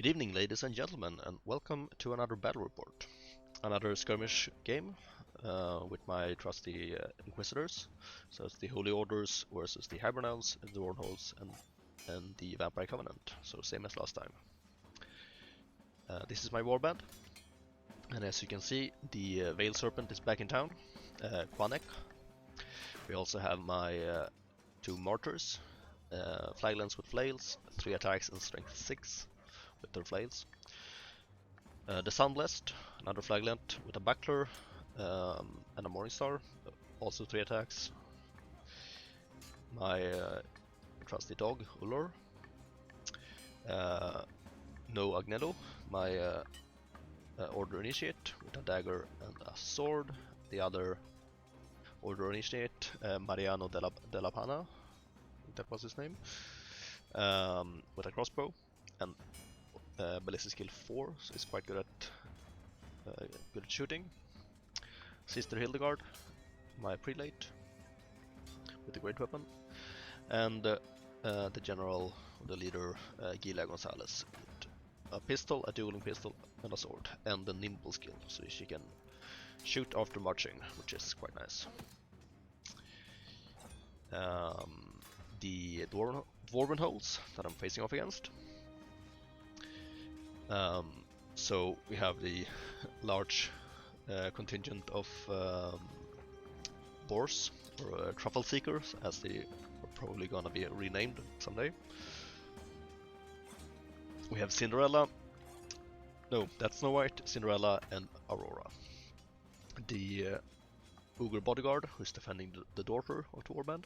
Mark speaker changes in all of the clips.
Speaker 1: Good evening, ladies and gentlemen, and welcome to another battle report. Another skirmish game with my trusty Inquisitors. So it's the Holy Orders versus the Hybrid Elves, the Warholes, and the Vampire Covenant. So same as last time. This is my warband, and as you can see, the Veil Serpent is back in town, Quanek. We also have my two Martyrs, Flaglance with Flails, 3 attacks and strength 6 with their flails. The Sunblessed, another Flaglant with a Buckler and a Morningstar, also 3 attacks. My trusty dog, Ullur. No Agnello, my Order Initiate with a dagger and a sword. The other Order Initiate, Mariano della Pana, I think that was his name, with a crossbow and ballistic skill 4, so he's quite good at shooting. Sister Hildegard, my prelate, with a great weapon, and the general, the leader, Gila Gonzalez, with a pistol, a dueling pistol, and a sword, and the nimble skill, so she can shoot after marching, which is quite nice. The Dwarven holes that I'm facing off against. So we have the large contingent of boars, or truffle seekers, as they are probably gonna be renamed someday. We have Cinderella, no, that's Snow White, Cinderella, and Aurora. The Ogre Bodyguard, who's defending the daughter of the warband,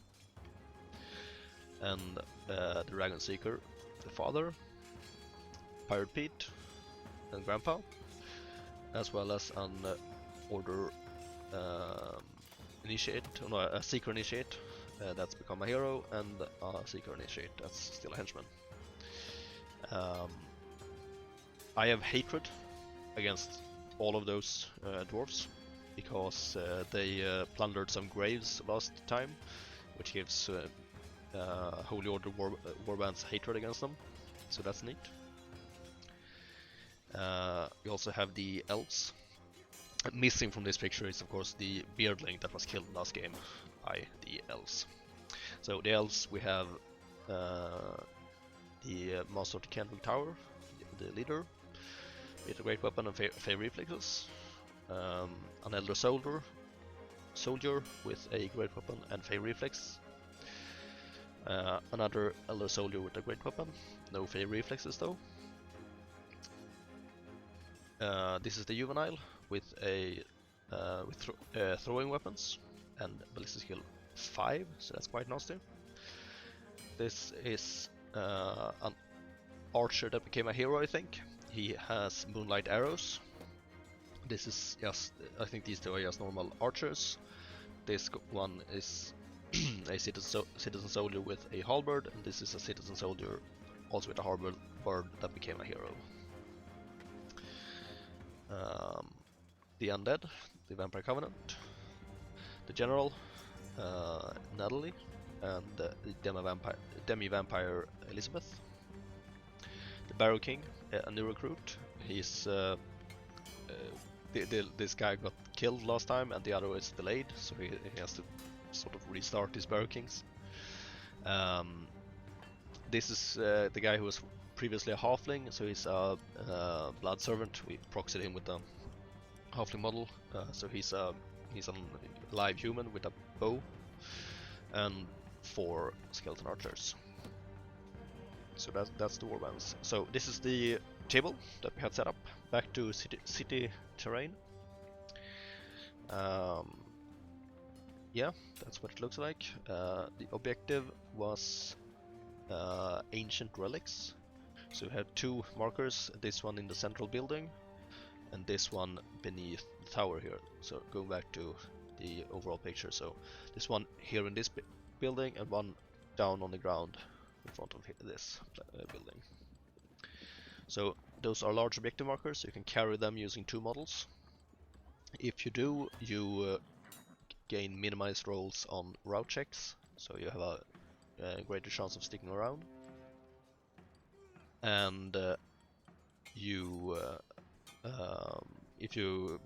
Speaker 1: and the Dragon Seeker, the father, Pirate Pete, and Grandpa, as well as an Order Initiate, no, a Seeker Initiate that's become a hero, and a Seeker Initiate that's still a henchman. I have hatred against all of those dwarves because they plundered some graves last time, which gives Holy Order warbands hatred against them, so that's neat. We also have the elves. Missing from this picture is of course the beardling that was killed last game by the elves. So the elves, we have the Master of the Candle Tower, the leader, with a great weapon and fave reflexes. An Elder Soldier with a great weapon and fave reflex. Another Elder Soldier with a great weapon, no fave reflexes though. This is the Juvenile with throwing weapons and ballistic skill 5, so that's quite nasty. This is an archer that became a hero, I think. He has moonlight arrows. This is just, I think these two are just normal archers. This one is a citizen soldier with a halberd, and this is a citizen soldier also with a halberd that became a hero. The Undead, the Vampire Covenant, the General, Natalie, and the Demi-Vampire Elizabeth. The Barrow King, a new recruit. He's this guy got killed last time, and the other is delayed, so he has to sort of restart his Barrow Kings. This is the guy who was previously a halfling, so he's a blood servant. We proxied him with the halfling model, so he's a live human with a bow and 4 skeleton archers. So that's the warbands. So this is the table that we had set up. Back to city terrain. Yeah, that's what it looks like. The objective was ancient relics. So we have 2 markers, this one in the central building and this one beneath the tower here. So going back to the overall picture, so this one here in this building and one down on the ground in front of this building. So those are large objective markers, so you can carry them using 2 models. If you do, you gain minimized rolls on route checks, so you have a greater chance of sticking around. And you if you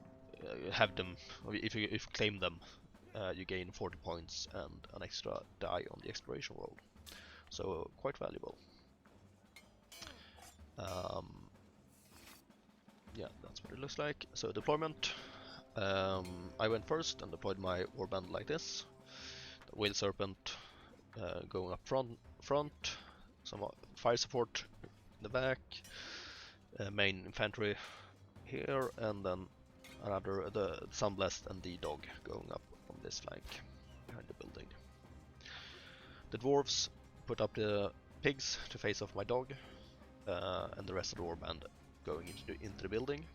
Speaker 1: have them, or if you claim them, you gain 40 points and an extra die on the exploration roll. So quite valuable. Yeah, that's what it looks like. So deployment. I went first and deployed my warband like this. The Whale Serpent going up front, some fire support in the back, main infantry here, and then another, the Sunblast and the dog going up on this flank behind the building. The dwarves put up the pigs to face off my dog, and the rest of the warband going into the building.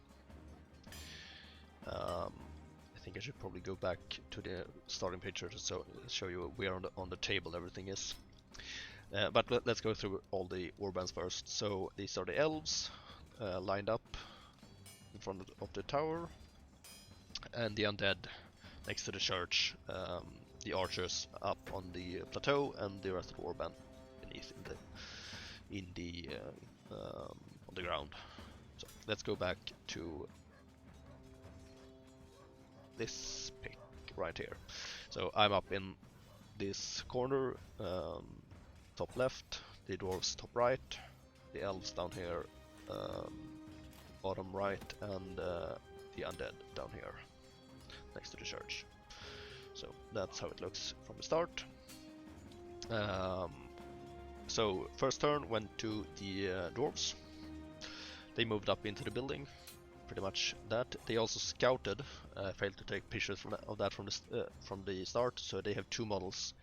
Speaker 1: I think I should probably go back to the starting picture to show you where on the table everything is. But let's go through all the warbands first. So these are the elves lined up in front of the tower, and the undead next to the church. The archers up on the plateau, and the rest of the warband beneath on the ground. So let's go back to this pic right here. So I'm up in this corner, top left, the dwarves top right, the elves down here, bottom right, and the undead down here next to the church. So that's how it looks from the start. So first turn went to the dwarves. They moved up into the building, pretty much that. They also scouted, failed to take pictures of that from the start, so they have 2 models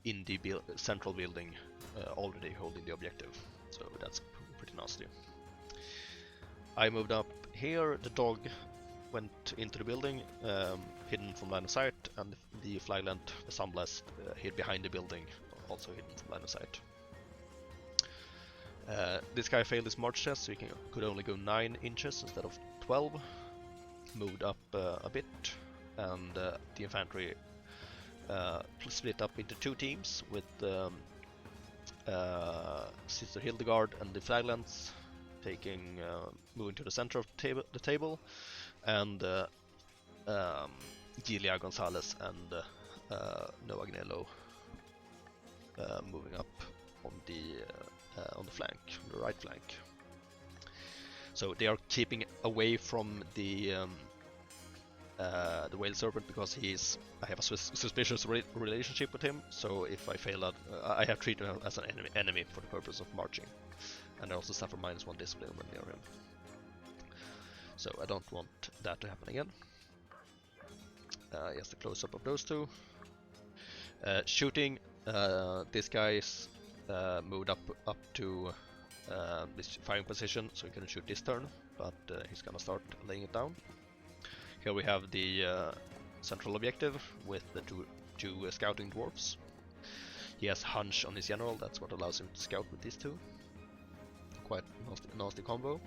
Speaker 1: in the central building already holding the objective, so that's pretty nasty. I moved up here, the dog went into the building, hidden from line of sight, and the Flagland, the Sunblast, hid behind the building, also hidden from line of sight. This guy failed his march test, so he could only go 9 inches instead of 12. Moved up a bit, and the infantry split up into 2 teams with Sister Hildegard and the Flaglands moving to the center of the table, and Gilia Gonzalez and Noah Agnello moving up on the flank, on the right flank. So they are keeping away from the Whale Serpent because I have a suspicious relationship with him. So if I fail that, I have treated him as an enemy for the purpose of marching, and I also suffer -1 discipline when near him. So I don't want that to happen again. Yes, the close-up of those 2. Shooting, this guy's moved up to this firing position, so he can shoot this turn, but he's gonna start laying it down. Here we have the central objective with the two scouting dwarves. He has hunch on his general, that's what allows him to scout with these 2. Quite nasty combo.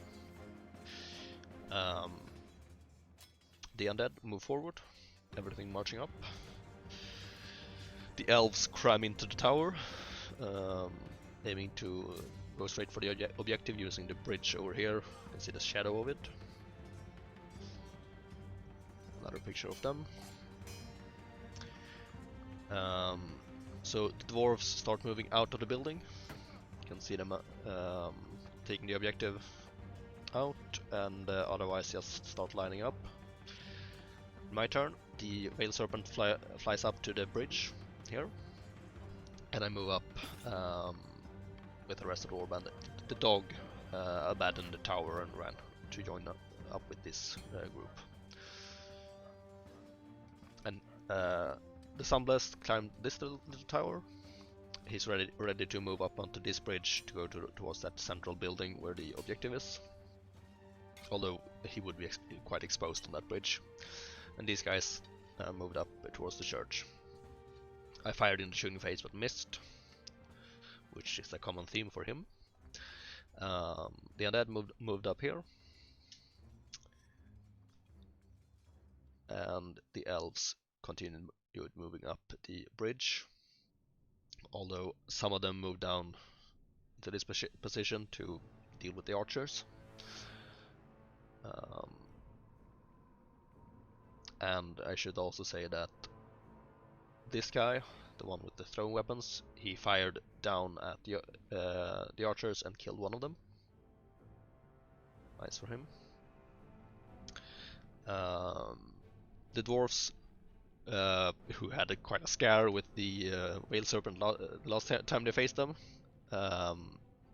Speaker 1: The undead move forward, everything marching up. The elves cram into the tower, aiming to go straight for the objective using the bridge over here. You can see the shadow of it. Another picture of them. So the dwarves start moving out of the building. You can see them taking the objective out, and otherwise just start lining up. My turn, the Whale Serpent flies up to the bridge here, and I move up with the rest of the warband. The dog abandoned the tower and ran to join up with this group. And the Sunblast climbed this little tower. He's ready to move up onto this bridge to go towards that central building where the objective is. Although he would be quite exposed on that bridge. And these guys moved up towards the church. I fired in the shooting phase but missed, which is a common theme for him. The undead moved up here, and the elves continued moving up the bridge, although some of them moved down to this position to deal with the archers. Um, and I should also say that this guy, the one with the throwing weapons, he fired down at the archers and killed one of them. Nice for him. The dwarves, who had quite a scare with the whale serpent the last time they faced them,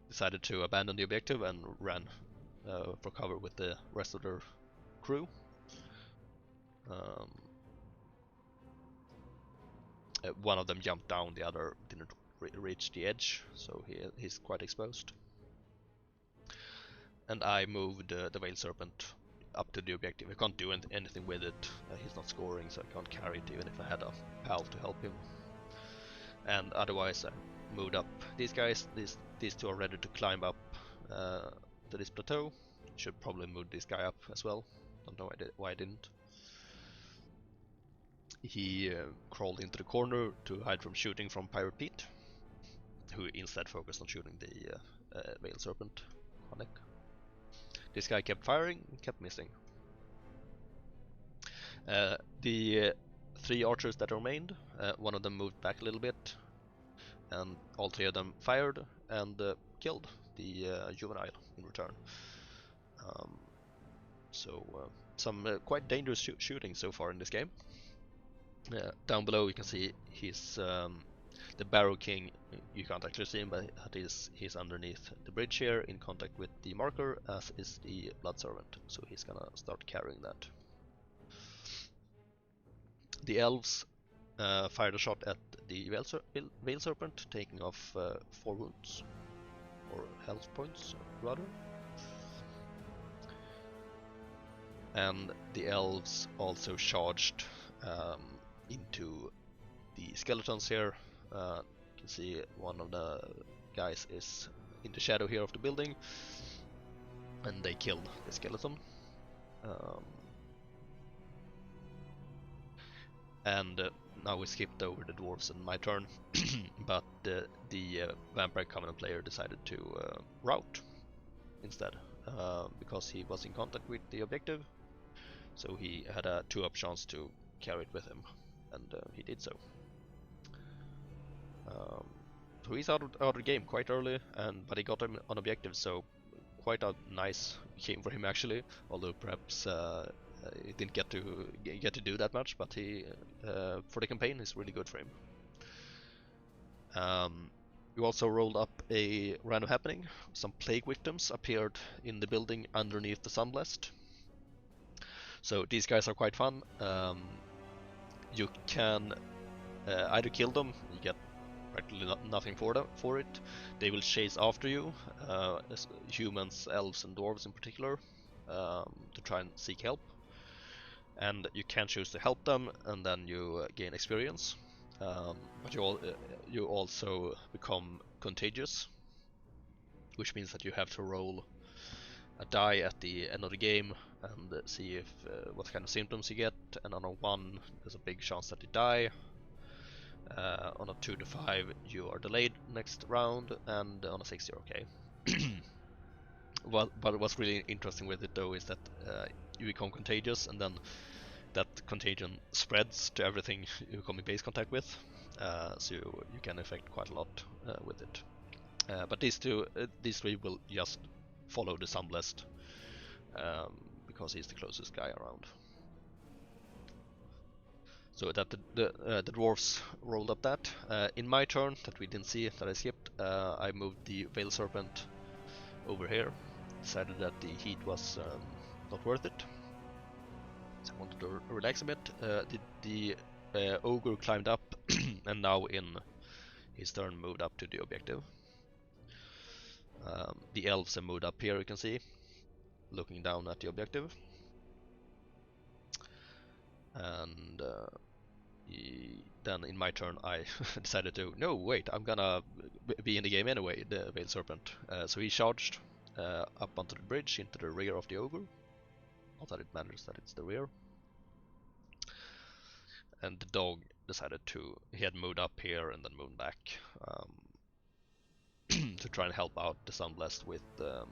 Speaker 1: decided to abandon the objective and ran for cover with the rest of their crew. One of them jumped down, the other didn't reach the edge, so he's quite exposed. And I moved the whale serpent up to the objective. I can't do anything with it. He's not scoring, so I can't carry it even if I had a pal to help him. And otherwise, I moved up these guys. These two are ready to climb up to this plateau. Should probably move this guy up as well. Don't know why I didn't. He crawled into the corner to hide from shooting from Pirate Pete, who instead focused on shooting the whale serpent. Conic. This guy kept firing, kept missing. The three archers that remained, one of them moved back a little bit, and all three of them fired and killed the juvenile in return. So some quite dangerous shooting so far in this game. Down below you can see he's the Barrow King. You can't actually see him, but he's underneath the bridge here in contact with the marker, as is the Blood Servant, so he's gonna start carrying that. The elves fired a shot at the Veil Serpent, taking off 4 wounds, or health points rather. And the elves also charged into the skeletons here. You can see one of the guys is in the shadow here of the building, and they killed the skeleton. And now we skipped over the dwarves and my turn, but the Vampire Covenant player decided to rout instead, because he was in contact with the objective, so he had a 2-up chance to carry it with him, and he did so. So he's out of the game quite early, but he got him on objective, so quite a nice game for him actually, although perhaps he didn't get to do that much, but he for the campaign is really good for him. We also rolled up a random happening. Some plague victims appeared in the building underneath the Sunblessed. So these guys are quite fun. You can either kill them, you get practically nothing for it. They will chase after you, humans, elves and dwarves in particular, to try and seek help. And you can choose to help them, and then you gain experience. But you also become contagious, which means that you have to roll a die at the end of the game and see if what kind of symptoms you get. And on a 1, there's a big chance that you die. On a 2 to 5, you are delayed next round, and on a 6, you're okay. But what's really interesting with it though is that you become contagious, and then that contagion spreads to everything you come in base contact with, so you can affect quite a lot with it. But these three will just follow the Sunblessed, because he's the closest guy around. So that the dwarves rolled up that. In my turn, that we didn't see, that I skipped, I moved the Veil Serpent over here. Decided that the heat was not worth it, so I wanted to relax a bit. The ogre climbed up and now in his turn moved up to the objective. The elves have moved up here, you can see, looking down at the objective. And then in my turn I decided to, no wait, I'm gonna be in the game anyway, the Veil Serpent. So he charged up onto the bridge into the rear of the ogre. Not that it matters that it's the rear. And the dog decided he had moved up here and then moved back to try and help out the Sunblessed with the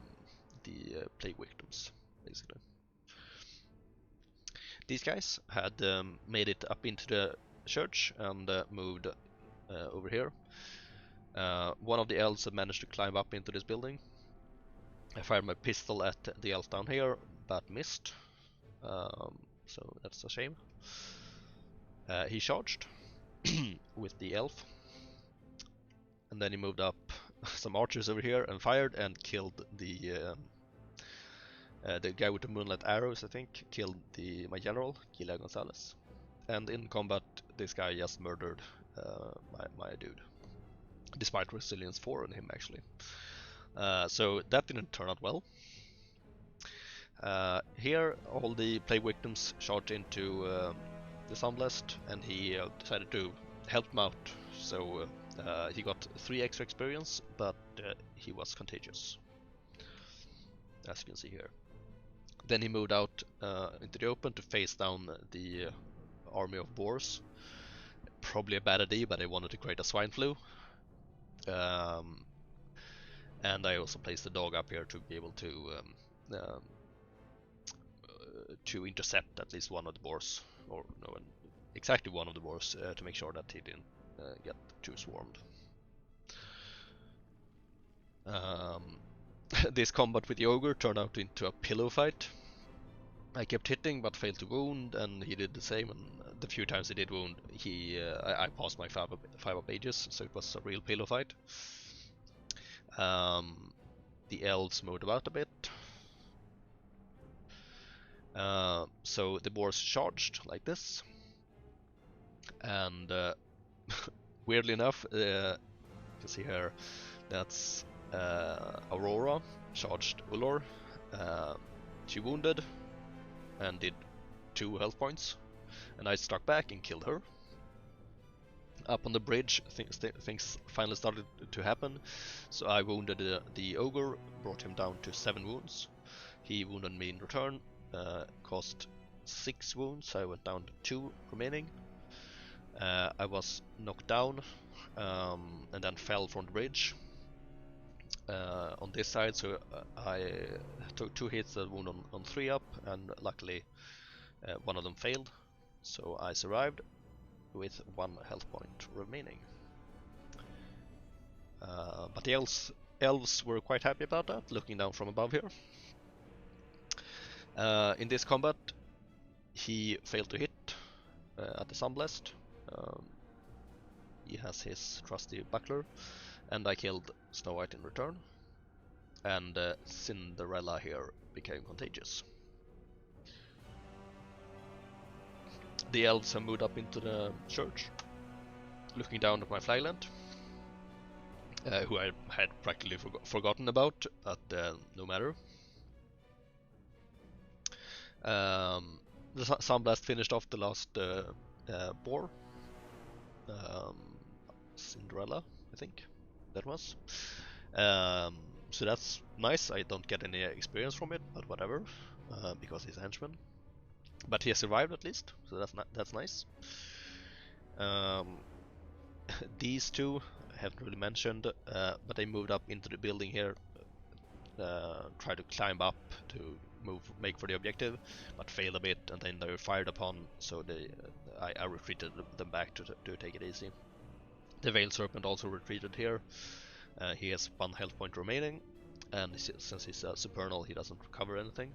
Speaker 1: plague victims, basically. These guys had made it up into the church and moved over here. One of the elves had managed to climb up into this building. I fired my pistol at the elf down here, but missed. So that's a shame. He charged with the elf, and then he moved up some archers over here and fired and killed the guy with the moonlight arrows. I think killed my general, Gila Gonzalez. And in combat, this guy just murdered my dude, despite resilience 4 on him actually. So that didn't turn out well. Here, all the plague victims charged into the Sunblessed, and he decided to help him out. So he got 3 extra experience, but he was contagious, as you can see here. Then he moved out into the open to face down the army of boars. Probably a bad idea, but I wanted to create a swine flu. And I also placed the dog up here to be able to intercept at least one of the boars, or no, exactly one of the boars, to make sure that he didn't get too swarmed. This combat with the ogre turned out into a pillow fight. I kept hitting but failed to wound, and he did the same, and the few times he did wound, I passed my 5 up ages, so it was a real pillow fight. The elves moved about a bit. So the boars charged like this, and weirdly enough, you can see here, that's Aurora charged Ullor. She wounded and did 2 health points, and I struck back and killed her. Up on the bridge, things finally started to happen, so I wounded the ogre, brought him down to 7 wounds. He wounded me in return, cost 6 wounds, so I went down to 2 remaining. I was knocked down and then fell from the bridge on this side, so I took 2 hits that wound on 3 up, and luckily one of them failed, so I survived with 1 health point remaining. But the elves were quite happy about that, looking down from above here. In this combat, he failed to hit at the Sunblessed. He has his trusty buckler, and I killed Snow White in return. And Cinderella here became contagious. The elves have moved up into the church, looking down at my flagland, who I had practically forgotten about, but no matter. The Sunblast finished off the last boar, Cinderella, I think that was. So that's nice. I don't get any experience from it, but whatever, because he's a henchman. But he has survived at least, so that's nice. These two I haven't really mentioned, but they moved up into the building here, tried to climb up to make for the objective, but failed a bit, and then they were fired upon, so I retreated them back to take it easy. The Veiled Serpent also retreated here. He has 1 health point remaining, and since he's a supernal, he doesn't recover anything.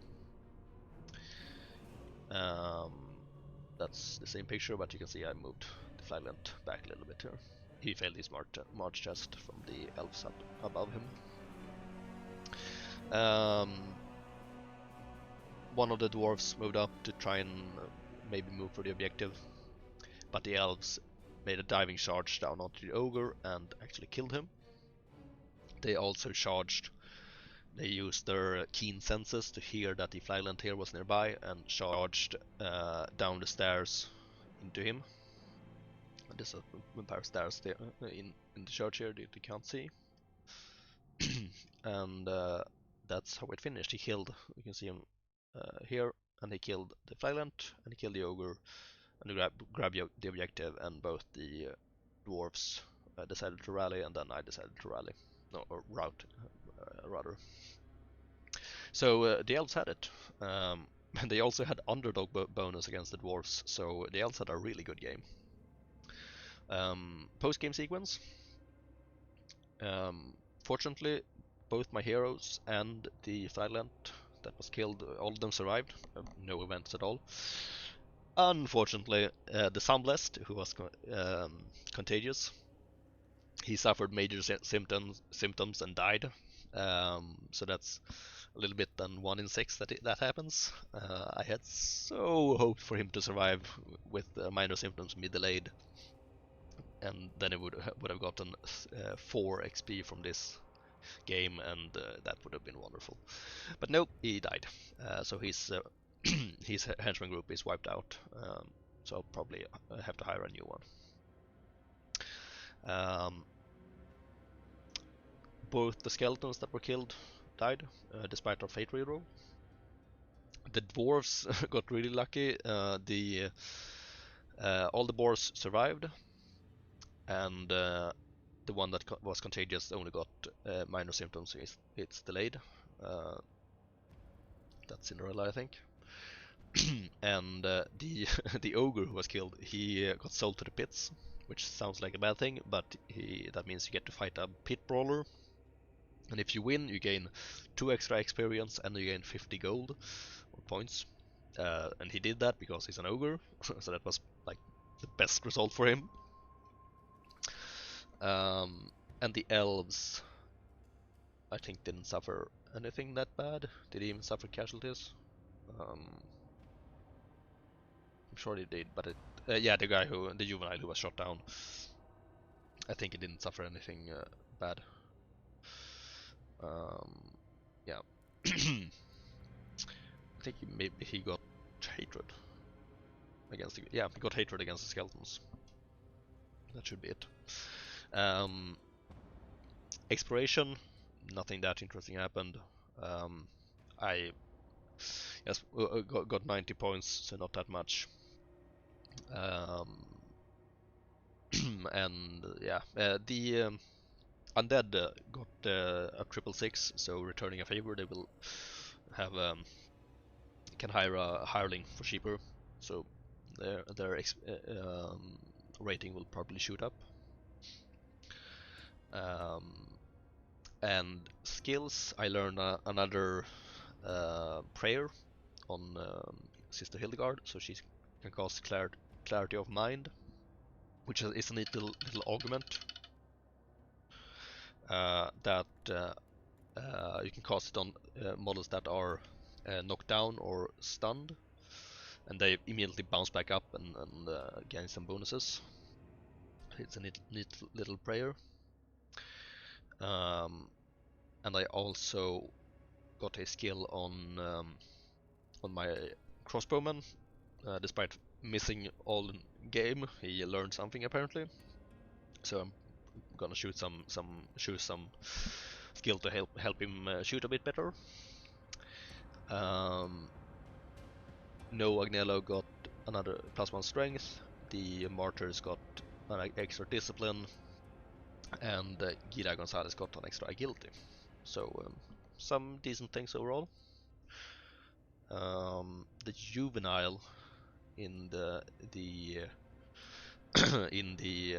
Speaker 1: That's the same picture, but you can see I moved the flagland back a little bit here. He failed his march test from the elves up above him. One of the dwarves moved up to try and maybe move for the objective, but the elves made a diving charge down onto the ogre and actually killed him. They also charged. They used their keen senses to hear that the flagland here was nearby and charged down the stairs into him. There's a pair of stairs there in the church here that you can't see. And that's how it finished. He killed, you can see him here, and he killed the flagland, and he killed the ogre, and he grabbed the objective, and both the dwarves decided to rally, and then I decided to rally. No, or rout, rather. So the elves had it. And they also had underdog bonus against the dwarves, so the elves had a really good game. Post-game sequence. Fortunately, both my heroes and the Thailand that was killed, all of them survived. No events at all. Unfortunately, the Sunblessed, who was contagious, he suffered major symptoms and died. So that's a little bit than 1 in 6 that happens. I had so hoped for him to survive with minor symptoms mid-delayed, and then it would have gotten 4 XP from this game, and that would have been wonderful. But nope, he died. So his his henchman group is wiped out. So I'll probably have to hire a new one. Both the skeletons that were killed died, despite our fate reroll. The dwarves got really lucky. All the boars survived, and the one that was contagious only got minor symptoms. It's delayed. That's Cinderella, I think. And the the ogre who was killed, he got sold to the pits, which sounds like a bad thing, but that means you get to fight a pit brawler, and if you win, you gain 2 extra experience and you gain 50 gold or points. And he did that because he's an ogre, so that was like the best result for him. And the elves, I think, didn't suffer anything that bad. Did he even suffer casualties? I'm sure he did, but yeah, the juvenile who was shot down, I think he didn't suffer anything bad. Yeah. I think maybe he got hatred against he got hatred against the skeletons. That should be it. Exploration, nothing that interesting happened. I got 90 points, so not that much. And yeah, the undead got a 666, so returning a favor, they will have can hire a hireling for cheaper, so their rating will probably shoot up. And skills, I learned another prayer on Sister Hildegard, so she can cast Clarity of Mind, which is a neat little augment that you can cast it on models that are knocked down or stunned, and they immediately bounce back up and gain some bonuses. It's a neat little prayer. And I also got a skill on my crossbowman. Despite missing all game, he learned something apparently. So I'm gonna choose some skill to help him shoot a bit better. No Agnello got another +1 strength. The martyrs got an extra discipline, and Gira Gonzalez got an extra agility. So some decent things overall. The juvenile in the in the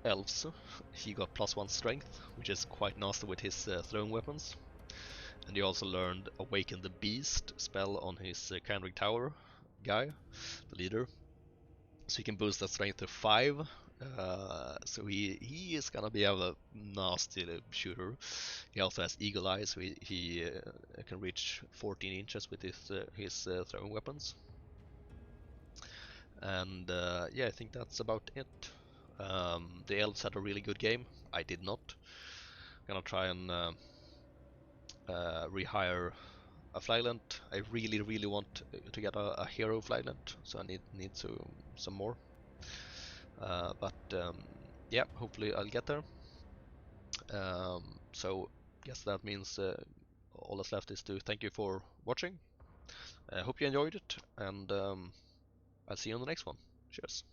Speaker 1: elves, he got +1 strength, which is quite nasty with his throwing weapons. And he also learned Awaken the Beast spell on his Canrig Tower guy, the leader. So he can boost that strength to 5. So he is gonna be a nasty shooter. He also has Eagle Eye, so he can reach 14 inches with his throwing weapons. And yeah, I think that's about it. The elves had a really good game. I did not. I'm gonna try and rehire a Flyland. I really want to get a hero Flyland, so I need some more. But yeah, hopefully I'll get there. So guess that means all that's left is to thank you for watching. I hope you enjoyed it, and I'll see you on the next one. Cheers.